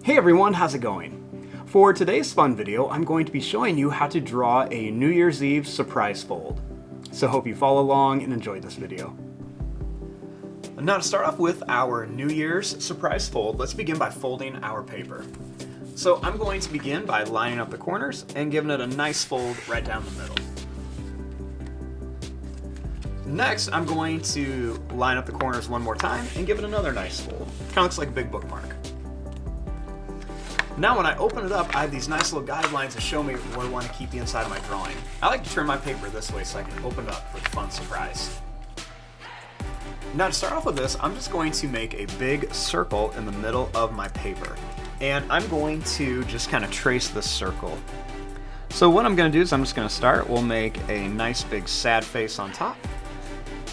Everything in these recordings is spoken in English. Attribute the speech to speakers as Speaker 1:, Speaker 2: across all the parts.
Speaker 1: Hey everyone, how's it going? For today's fun video, I'm going to be showing you how to draw a New Year's Eve surprise fold. So hope you follow along and enjoy this video. Now to start off with our New Year's surprise fold, let's begin by folding our paper. So I'm going to begin by lining up the corners and giving it a nice fold right down the middle. Next, I'm going to line up the corners one more time and give it another nice fold. Kind of looks like a big bookmark. Now when I open it up, I have these nice little guidelines to show me where I want to keep the inside of my drawing. I like to turn my paper this way so I can open it up for the fun surprise. Now to start off with this, I'm just going to make a big circle in the middle of my paper. And I'm going to just kind of trace this circle. So what I'm going to do is I'm just going to start. We'll make a nice big sad face on top.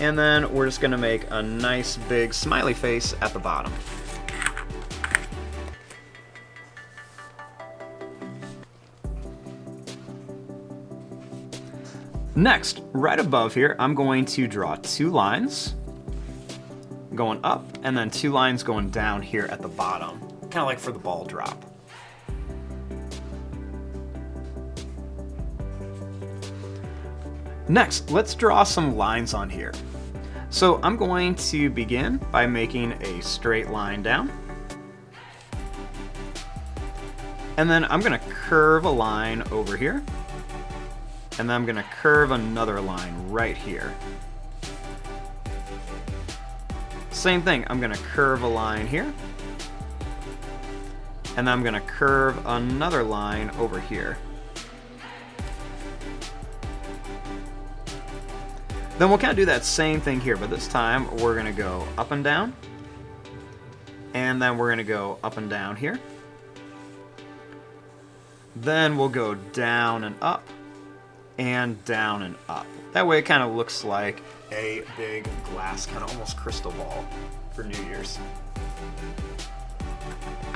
Speaker 1: And then we're just going to make a nice big smiley face at the bottom. Next, right above here, I'm going to draw two lines going up and then two lines going down here at the bottom, kind of like for the ball drop. Next, let's draw some lines on here. So I'm going to begin by making a straight line down. And then I'm going to curve a line over here. And then I'm going to curve another line right here. Same thing, I'm going to curve a line here. And then I'm going to curve another line over here. Then we'll kind of do that same thing here, but this time we're going to go up and down. And then we're going to go up and down here. Then we'll go down and up. And down and up. That way it kind of looks like a big glass, kind of almost crystal ball for New Year's.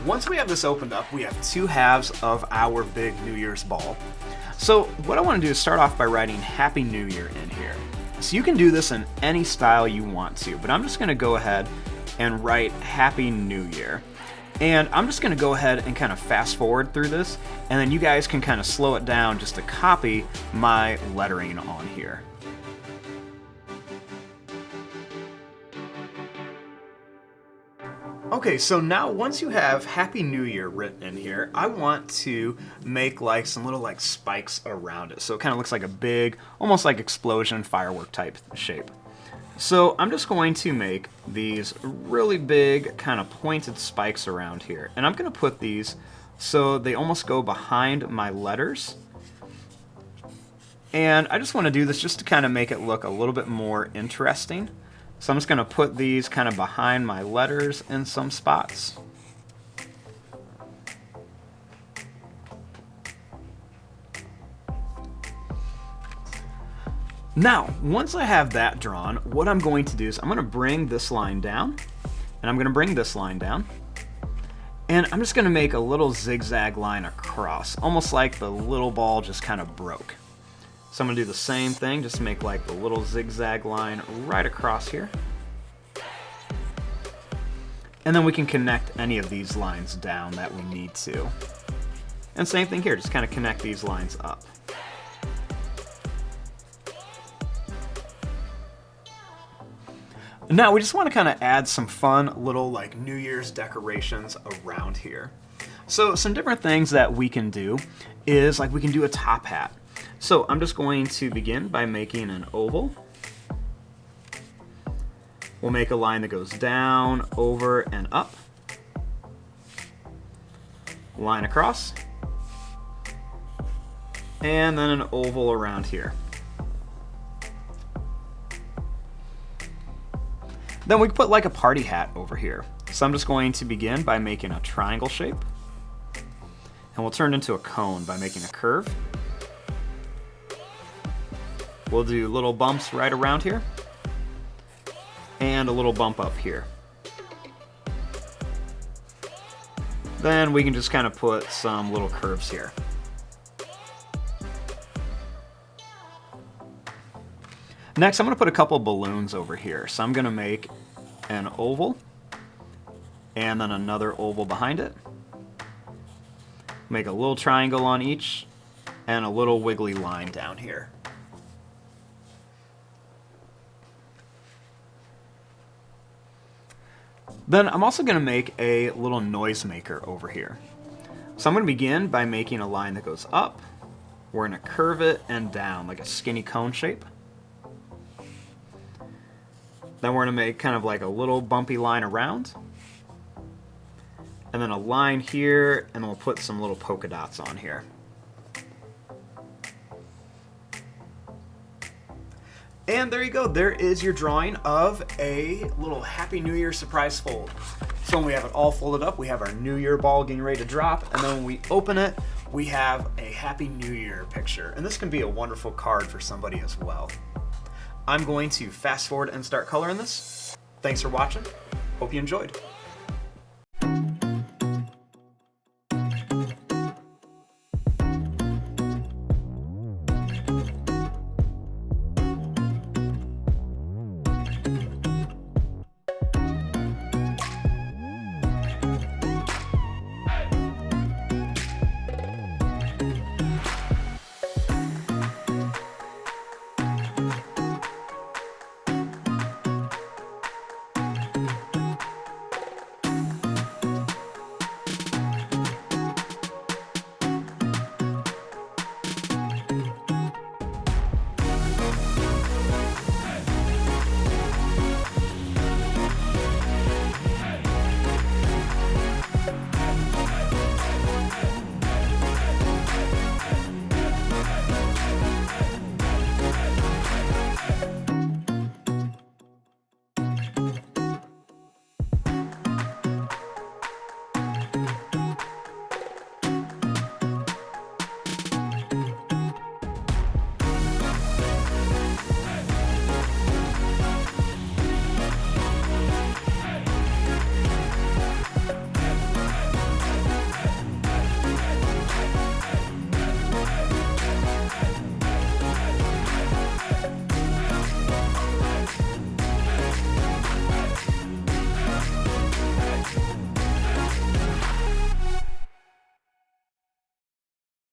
Speaker 1: Once we have this opened up, we have two halves of our big New Year's ball. So what I want to do is start off by writing Happy New Year in here. So you can do this in any style you want to, but I'm just going to go ahead and write Happy New Year. And I'm just going to go ahead and kind of fast forward through this, and then you guys can kind of slow it down just to copy my lettering on here. Okay, so now once you have Happy New Year written in here, I want to make like some little like spikes around it. So it kind of looks like a big, almost like explosion firework type shape. So I'm just going to make these really big kind of pointed spikes around here. And I'm going to put these so they almost go behind my letters. And I just want to do this just to kind of make it look a little bit more interesting. So I'm just going to put these kind of behind my letters in some spots. Now, once I have that drawn, what I'm going to do is I'm going to bring this line down, and I'm going to bring this line down, and I'm just going to make a little zigzag line across, almost like the little ball just kind of broke. So I'm going to do the same thing, just make like the little zigzag line right across here. And then we can connect any of these lines down that we need to. And same thing here, just kind of connect these lines up. Now we just want to kind of add some fun little like New Year's decorations around here. So some different things that we can do is like we can do a top hat. So I'm just going to begin by making an oval. We'll make a line that goes down, over, and up. Line across. And then an oval around here. Then we can put like a party hat over here. So I'm just going to begin by making a triangle shape. And we'll turn it into a cone by making a curve. We'll do little bumps right around here. And a little bump up here. Then we can just kind of put some little curves here. Next, I'm going to put a couple balloons over here. So I'm going to make an oval and then another oval behind it. Make a little triangle on each and a little wiggly line down here. Then I'm also going to make a little noise maker over here. So I'm going to begin by making a line that goes up. We're going to curve it and down like a skinny cone shape. Then we're going to make kind of like a little bumpy line around. And then a line here, and we'll put some little polka dots on here. And there you go, there is your drawing of a little Happy New Year surprise fold. So when we have it all folded up, we have our New Year ball getting ready to drop, and then when we open it, we have a Happy New Year picture. And this can be a wonderful card for somebody as well. I'm going to fast forward and start coloring this. Thanks for watching. Hope you enjoyed.